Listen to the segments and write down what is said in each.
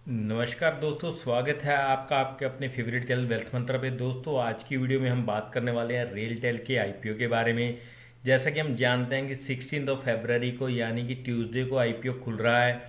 नमस्कार दोस्तों, स्वागत है आपका आपके अपने फेवरेट चैनल वेल्थ मंत्रा पे। दोस्तों, आज की वीडियो में हम बात करने वाले हैं रेलटेल के आईपीओ के बारे में। जैसा कि हम जानते हैं कि 16 को यानी कि ट्यूसडे को आईपीओ खुल रहा है।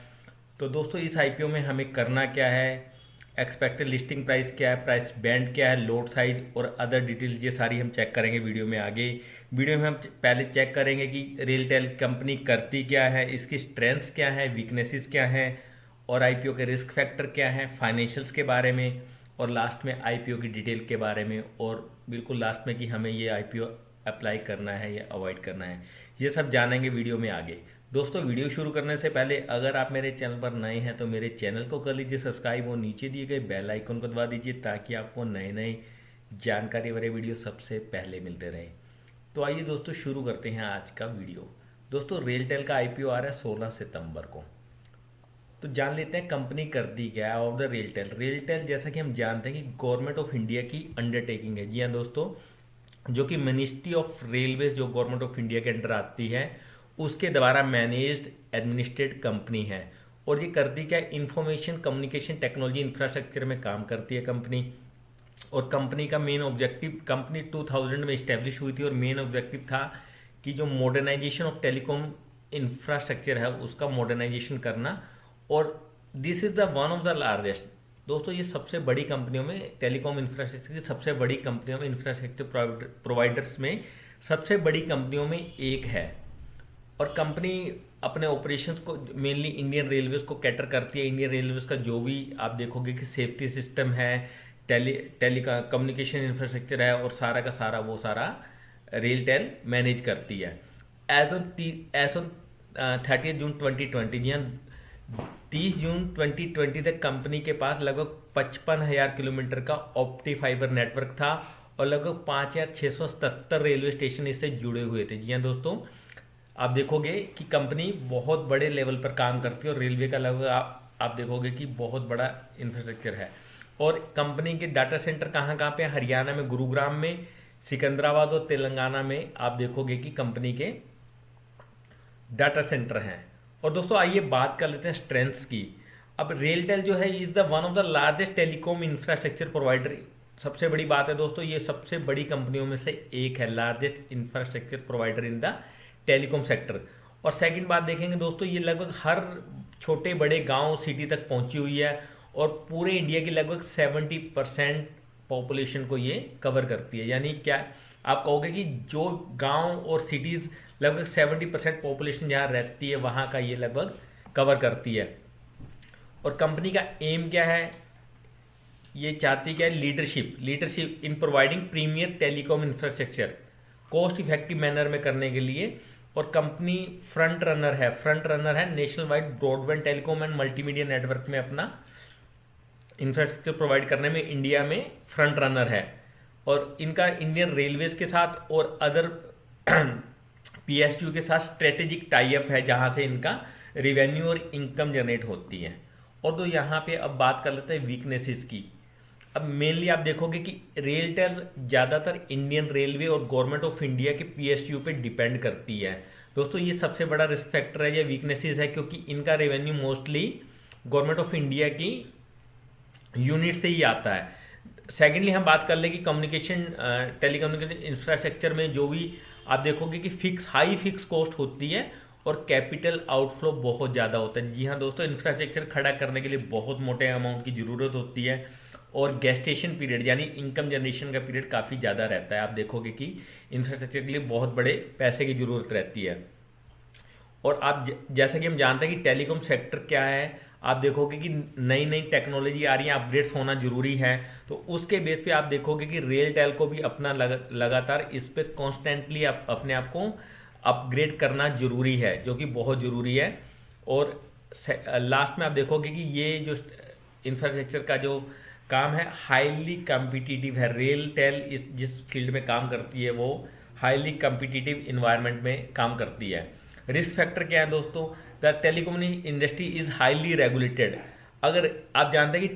तो दोस्तों, इस आईपीओ में हमें करना क्या है, एक्सपेक्टेड लिस्टिंग प्राइस क्या है, प्राइस बैंड क्या है, लोड साइज और अदर डिटेल्स, ये सारी हम चेक करेंगे वीडियो में। आगे वीडियो में हम पहले चेक करेंगे कि रेलटेल कंपनी करती क्या है, इसकी स्ट्रेंथ्स क्या है, वीकनेसेस क्या है, और आईपीओ के रिस्क फैक्टर क्या है, फाइनेंशियल्स के बारे में, और लास्ट में आईपीओ की डिटेल के बारे में, और बिल्कुल लास्ट में कि हमें ये आईपीओ अप्लाई करना है या अवॉइड करना है। ये सब जानेंगे वीडियो में आगे। दोस्तों, वीडियो शुरू करने से पहले अगर आप मेरे चैनल पर नए हैं तो मेरे चैनल को कर लीजिए सब्सक्राइब और नीचे दिए गए बेल आइकन को दबा दीजिए ताकि आपको नए नए जानकारी भरे वीडियो सबसे पहले मिलते रहें। तो आइए दोस्तों, शुरू करते हैं आज का वीडियो। दोस्तों, रेलटेल का आईपीओ आ रहा है 16 सितंबर को। तो जान लेते हैं कंपनी करती क्या है ऑफ द रेलटेल। रेलटेल, जैसा कि हम जानते हैं कि गवर्नमेंट ऑफ इंडिया की अंडरटेकिंग है। जी हाँ दोस्तों, जो कि मिनिस्ट्री ऑफ रेलवेज जो गवर्नमेंट ऑफ इंडिया के अंडर आती है, उसके द्वारा मैनेज्ड एडमिनिस्ट्रेटेड कंपनी है। और ये करती क्या है, इंफॉर्मेशन कम्युनिकेशन टेक्नोलॉजी इंफ्रास्ट्रक्चर में काम करती है कंपनी। और कंपनी का मेन ऑब्जेक्टिव, कंपनी 2000 में इस्टेब्लिश हुई थी और मेन ऑब्जेक्टिव था कि जो मॉडर्नाइजेशन ऑफ टेलीकॉम इंफ्रास्ट्रक्चर है उसका मॉडर्नाइजेशन करना। और this is the one of the largest. दोस्तों, ये सबसे बड़ी कंपनियों में, टेलीकॉम इंफ्रास्ट्रक्चर की सबसे बड़ी कंपनियों में, इंफ्रास्ट्रक्चर प्रोवाइडर्स में सबसे बड़ी कंपनियों में एक है। और कंपनी अपने ऑपरेशंस को मेनली इंडियन रेलवेज को कैटर करती है। इंडियन रेलवेज का जो भी आप देखोगे कि सेफ्टी सिस्टम है, टेली का कम्युनिकेशन इंफ्रास्ट्रक्चर है, और सारा का सारा वो सारा रेलटेल मैनेज करती है। एज ऑन 30 जून 2020, जी हाँ, 30 जून 2020 तक कंपनी के पास लगभग 55,000 किलोमीटर का ऑप्टी फाइबर नेटवर्क था और लगभग 5,677 रेलवे स्टेशन इससे जुड़े हुए थे। जी हाँ दोस्तों, आप देखोगे कि कंपनी बहुत बड़े लेवल पर काम करती है और रेलवे का लगभग आप देखोगे कि बहुत बड़ा इंफ्रास्ट्रक्चर है। और कंपनी के डाटा सेंटर कहाँ कहाँ पे हैं? हरियाणा में गुरुग्राम में, सिकंदराबाद और तेलंगाना में आप देखोगे कि कंपनी के डाटा सेंटर हैं। और दोस्तों, आइए बात कर लेते हैं स्ट्रेंथ्स की। अब रेलटेल जो है is the one of the largest telecom infrastructure provider. सबसे बड़ी बात है दोस्तों, ये सबसे बड़ी कंपनियों में से एक है, largest infrastructure provider in the telecom sector. और सेकंड बात देखेंगे दोस्तों, ये लगभग हर छोटे बड़े गांव सिटी तक पहुंची हुई है और पूरे इंडिया की लगभग 70% पॉपुलेशन को ये कवर करती है। यानी क्या आप कहोगे कि जो गांव और सिटीज लगभग 70% पॉपुलेशन जहाँ रहती है वहाँ का ये लगभग कवर करती है। और कंपनी का एम क्या है, ये चाहती क्या है, leadership in providing premier telecom infrastructure cost effective manner में करने के लिए। और कंपनी फ्रंट रनर है national wide broadband telecom and multimedia network में अपना इंफ्रास्ट्रक्चर प्रोवाइड करने में इंडिया में फ्रंट रनर है। और इनका इंडियन रेलवेज के साथ और अदर पीएसयू के साथ स्ट्रेटेजिक टाई अप है जहां से इनका रेवेन्यू और इनकम जनरेट होती है। और तो यहाँ पे अब बात कर लेते हैं वीकनेसेस की। अब मेनली आप देखोगे कि रेलटेल ज़्यादातर इंडियन रेलवे और गवर्नमेंट ऑफ इंडिया के पीएसयू पे डिपेंड करती है। दोस्तों, ये सबसे बड़ा रिस्क फैक्टर है या वीकनेसेस है, क्योंकि इनका revenue mostly government of India की यूनिट से ही आता है। सेकेंडली हम बात कर ले कि कम्युनिकेशन टेलीकम्युनिकेशन इंफ्रास्ट्रक्चर में जो भी आप देखोगे कि हाई फिक्स कॉस्ट होती है और कैपिटल आउटफ्लो बहुत ज़्यादा होता है। जी हाँ दोस्तों, इंफ्रास्ट्रक्चर खड़ा करने के लिए बहुत मोटे अमाउंट की ज़रूरत होती है और गेस्टेशन पीरियड यानी इनकम जनरेशन का पीरियड काफ़ी ज़्यादा रहता है। आप देखोगे कि इंफ्रास्ट्रक्चर के लिए बहुत बड़े पैसे की ज़रूरत रहती है। और आप जैसा कि हम जानते हैं कि टेलीकॉम सेक्टर क्या है, आप देखोगे कि नई नई टेक्नोलॉजी आ रही है, अपग्रेड्स होना जरूरी है। तो उसके बेस पे आप देखोगे कि रेल टेल को भी अपना लगातार इस पे कॉन्स्टेंटली अपने आप को अपग्रेड करना जरूरी है, जो कि बहुत जरूरी है। और लास्ट में आप देखोगे कि ये जो इंफ्रास्ट्रक्चर का जो काम है हाईली कम्पिटिटिव है। रेल टेल इस जिस फील्ड में काम करती है वो हाईली कम्पिटिटिव इन्वायरमेंट में काम करती है। रिस्क फैक्टर क्या है दोस्तों, the telecom industry is highly regulated. अगर आप जानते हैं कि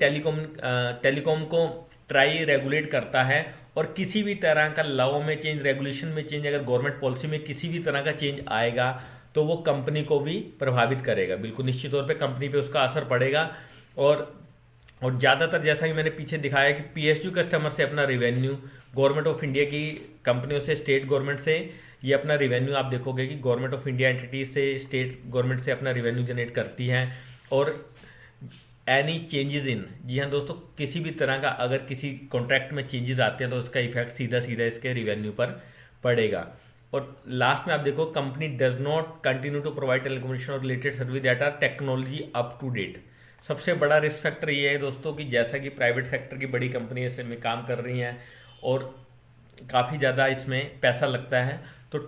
टेलीकॉम को ट्राई रेगुलेट करता है और किसी भी तरह का लॉ में चेंज, रेगुलेशन में चेंज, अगर गवर्नमेंट पॉलिसी में किसी भी तरह का चेंज आएगा तो वो कंपनी को भी प्रभावित करेगा। बिल्कुल निश्चित तौर पे कंपनी पे उसका असर पड़ेगा। और और ज़्यादातर जैसा कि मैंने पीछे दिखाया कि पीएसयू कस्टमर से अपना रिवेन्यू, गवर्नमेंट ऑफ इंडिया की कंपनियों से, स्टेट गवर्नमेंट से ये अपना रिवेन्यू आप देखोगे कि गवर्नमेंट ऑफ इंडिया एंटिटी से, स्टेट गवर्नमेंट से अपना रिवेन्यू जनरेट करती हैं। और एनी चेंजेस इन, जी हाँ दोस्तों, किसी भी तरह का अगर किसी कॉन्ट्रैक्ट में चेंजेस आते हैं तो उसका इफेक्ट सीधा सीधा इसके रिवेन्यू पर पड़ेगा। और लास्ट में आप देखो, company does not continue to provide telecommunication और related service that are technology up to date. सबसे बड़ा रिस्क फैक्टर ये है दोस्तों कि जैसा कि प्राइवेट सेक्टर की बड़ी कंपनी इसमें काम कर रही हैं और काफ़ी ज़्यादा इसमें पैसा लगता है, तो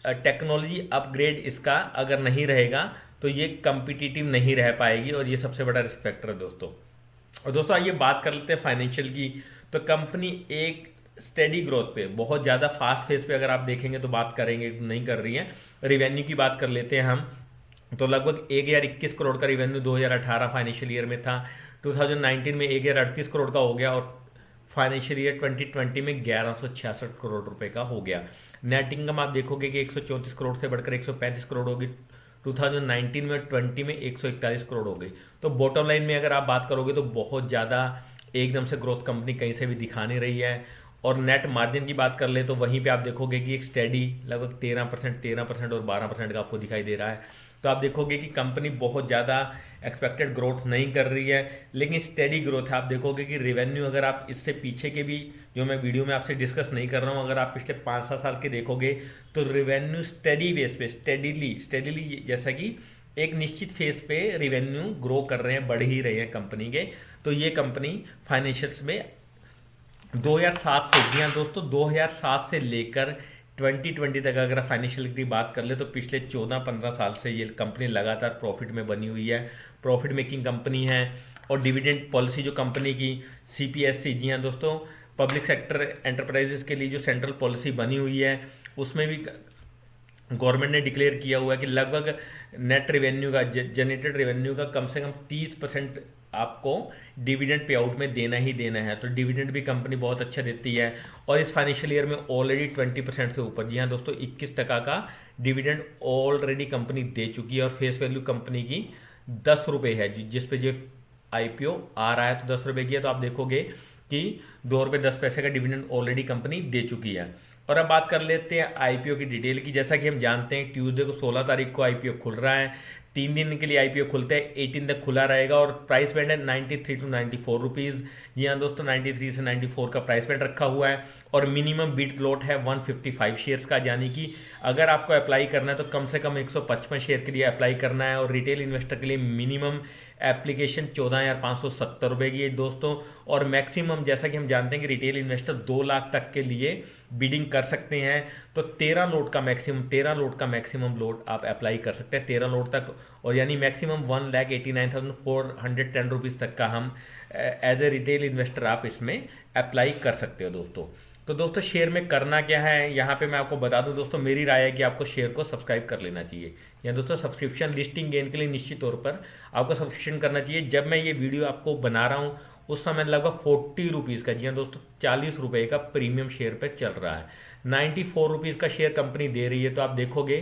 टेक्नोलॉजी अपग्रेड इसका अगर नहीं रहेगा तो ये कम्पिटिटिव नहीं रह पाएगी, और ये सबसे बड़ा रिस्क फैक्टर है दोस्तों। और दोस्तों आइए बात कर लेते हैं फाइनेंशियल की। तो कंपनी एक स्टेडी ग्रोथ पे, बहुत ज़्यादा फास्ट फेज पे अगर आप देखेंगे तो बात करेंगे, नहीं कर रही है। रेवेन्यू की बात कर लेते हैं हम, तो लगभग 1021 करोड़ का रेवेन्यू 2018 फाइनेंशियल ईयर में था। 2019 में 1038 करोड़ का हो गया, और फाइनेंशियल ईयर 2020 में 1166 करोड़ रुपए का हो गया। नेट इनकम आप देखोगे कि 134 करोड़ से बढ़कर 135 करोड़ होगी 2019 में, 20 में 141 करोड़ हो गई। तो बॉटम लाइन में अगर आप बात करोगे तो बहुत ज़्यादा एकदम से ग्रोथ कंपनी कहीं से भी दिखा नहीं रही है। और नेट मार्जिन की बात कर ले तो वहीं पे आप देखोगे कि एक स्टेडी लगभग 13% और 12% का आपको दिखाई दे रहा है। तो आप देखोगे कि कंपनी बहुत ज़्यादा एक्सपेक्टेड ग्रोथ नहीं कर रही है, लेकिन स्टेडी ग्रोथ है। आप देखोगे कि रेवेन्यू अगर आप इससे पीछे के भी, जो मैं वीडियो में आपसे डिस्कस नहीं कर रहा हूँ, अगर आप पिछले 5-7 साल के देखोगे तो रेवेन्यू स्टेडी बेस पे स्टेडीली जैसा कि एक निश्चित फेज पे रेवेन्यू ग्रो कर रहे हैं, बढ़ ही रहे हैं कंपनी के। तो ये कंपनी फाइनेंशियल्स में 2007 से, जी हाँ दोस्तों, 2007 से लेकर 2020 तक अगर फाइनेंशियल की बात कर ले तो पिछले 14-15 साल से ये कंपनी लगातार प्रॉफिट में बनी हुई है, प्रॉफिट मेकिंग कंपनी है। और डिविडेंड पॉलिसी जो कंपनी की सीपीएससी, जी हाँ दोस्तों, पब्लिक सेक्टर एंटरप्राइजेस के लिए जो सेंट्रल पॉलिसी बनी हुई है, उसमें भी गवर्नमेंट ने डिक्लेयर किया हुआ है कि लगभग नेट रेवेन्यू का, जनरेटेड रेवेन्यू का कम से कम 30% आपको डिविडेंड पे आउट में देना ही देना है। तो डिविडेंड भी कंपनी बहुत अच्छा देती है, और इस फाइनेंशियल ईयर में ऑलरेडी 20% से ऊपर, जी हाँ दोस्तों, 21% का डिविडेंड ऑलरेडी कंपनी दे चुकी है। और फेस वैल्यू कंपनी की 10 रुपये है, जिस पे जो आईपीओ आ रहा है तो 10 रुपये की है। तो आप देखोगे कि 2 रुपये 10 पैसे का डिविडेंड ऑलरेडी कंपनी दे चुकी है। और अब बात कर लेते हैं आईपीओ की डिटेल की। जैसा कि हम जानते हैं ट्यूसडे को 16 तारीख को आईपीओ खुल रहा है, 3 दिन के लिए आईपीओ खुलते हैं, 18 तक खुला रहेगा। और प्राइस बैंड है 93 to 94 रुपीज़। जी हाँ दोस्तों, 93 से 94 का प्राइस बैंड रखा हुआ है। और मिनिमम बिड लॉट है 155 शेयर्स का, यानी कि अगर आपको अप्लाई करना है तो कम से कम 155 शेयर के लिए अप्लाई करना है। और रिटेल इन्वेस्टर के लिए मिनिमम एप्लीकेशन 14,570 रुपये की है दोस्तों। और मैक्सिमम, जैसा कि हम जानते हैं कि रिटेल इन्वेस्टर 2 लाख तक के लिए बिडिंग कर सकते हैं, तो 13 लोट का मैक्सिमम लोट आप अप्लाई कर सकते हैं 13 लोट तक। और यानी मैक्सिमम 1,89,410 रुपीज़ तक का हम एज ए रिटेल इन्वेस्टर आप इसमें अप्लाई कर सकते हो दोस्तों। तो दोस्तों शेयर में करना क्या है, यहाँ पे मैं आपको बता दूं दोस्तों, मेरी राय है कि आपको शेयर को सब्सक्राइब कर लेना चाहिए। या दोस्तों सब्सक्रिप्शन लिस्टिंग गेन के लिए निश्चित तौर पर आपको सब्सक्रिप्शन करना चाहिए। जब मैं ये वीडियो आपको बना रहा हूँ उस समय लगभग 40 रुपीज़ का, जी हाँ दोस्तों, 40 रुपये का प्रीमियम शेयर पे चल रहा है। 94 रुपीज़ का शेयर कंपनी दे रही है। तो आप देखोगे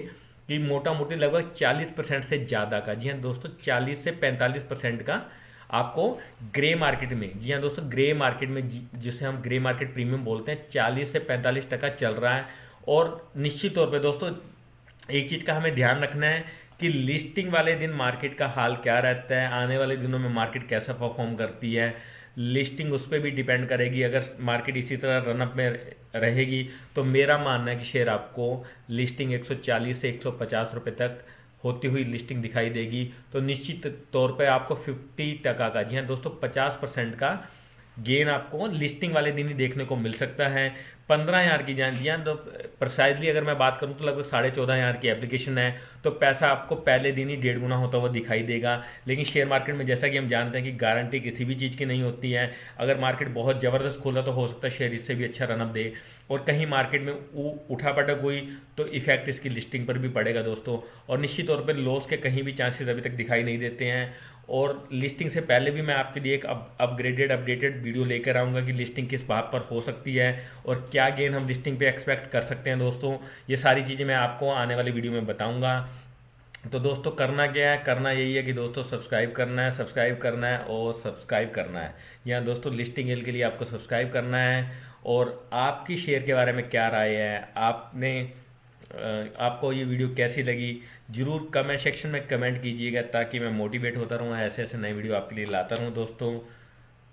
कि मोटा मोटी लगभग 40% से ज़्यादा का, जी हाँ दोस्तों, 40 से 45% का आपको ग्रे मार्केट में, जी हाँ दोस्तों, ग्रे मार्केट में, जिसे हम ग्रे मार्केट प्रीमियम बोलते हैं, 40 से 45% चल रहा है। और निश्चित तौर पे दोस्तों एक चीज़ का हमें ध्यान रखना है कि लिस्टिंग वाले दिन मार्केट का हाल क्या रहता है, आने वाले दिनों में मार्केट कैसा परफॉर्म करती है, लिस्टिंग उस पर भी डिपेंड करेगी। अगर मार्केट इसी तरह रनअप में रहेगी तो मेरा मानना है कि शेयर आपको लिस्टिंग 140 से 150 रुपये तक होती हुई लिस्टिंग दिखाई देगी। तो निश्चित तौर पे आपको 50% का, जी हाँ दोस्तों, 50% का गेन आपको लिस्टिंग वाले दिन ही देखने को मिल सकता है। 15,000 की जान, जी हाँ, तो प्रिसाइजली अगर मैं बात करूँ तो लगभग 14,500 की एप्लीकेशन है, तो पैसा आपको पहले दिन ही 1.5 गुना होता हुआ दिखाई देगा। लेकिन शेयर मार्केट में जैसा कि हम जानते हैं कि गारंटी किसी भी चीज़ की नहीं होती है। अगर मार्केट बहुत ज़बरदस्त खोला तो हो सकता है शेयर इससे भी अच्छा रनअप दे, और कहीं मार्केट में उठा पटक हुई तो इफेक्ट इसकी लिस्टिंग पर भी पड़ेगा दोस्तों। और निश्चित तौर पर लॉस के कहीं भी चांसेस अभी तक दिखाई नहीं देते हैं। और लिस्टिंग से पहले भी मैं आपके लिए एक अपडेटेड वीडियो लेकर आऊँगा कि लिस्टिंग किस बात पर हो सकती है और क्या गेन हम लिस्टिंग पे एक्सपेक्ट कर सकते हैं दोस्तों। ये सारी चीज़ें मैं आपको आने वाली वीडियो में बताऊँगा। तो दोस्तों करना क्या है, करना यही है कि दोस्तों सब्सक्राइब करना है, सब्सक्राइब करना है और सब्सक्राइब करना है। यहाँ दोस्तों लिस्टिंग हिल के लिए आपको सब्सक्राइब करना है। और आपकी शेयर के बारे में क्या राय है, आपको ये वीडियो कैसी लगी, जरूर कमेंट सेक्शन में कमेंट कीजिएगा, ताकि मैं मोटिवेट होता रहूँ, ऐसे ऐसे नए वीडियो आपके लिए लाता रहूँ दोस्तों।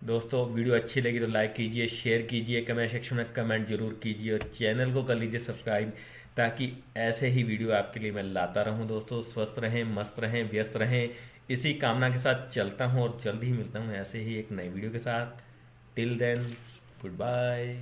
दोस्तों वीडियो अच्छी लगी तो लाइक कीजिए, शेयर कीजिए, कमेंट सेक्शन में कमेंट जरूर कीजिए और चैनल को कर लीजिए सब्सक्राइब, ताकि ऐसे ही वीडियो आपके लिए मैं लाता रहूं दोस्तों। स्वस्थ रहें, मस्त रहें, व्यस्त रहें, इसी कामना के साथ चलता हूं और जल्द ही मिलता हूं ऐसे ही एक नई वीडियो के साथ। Till then, good bye.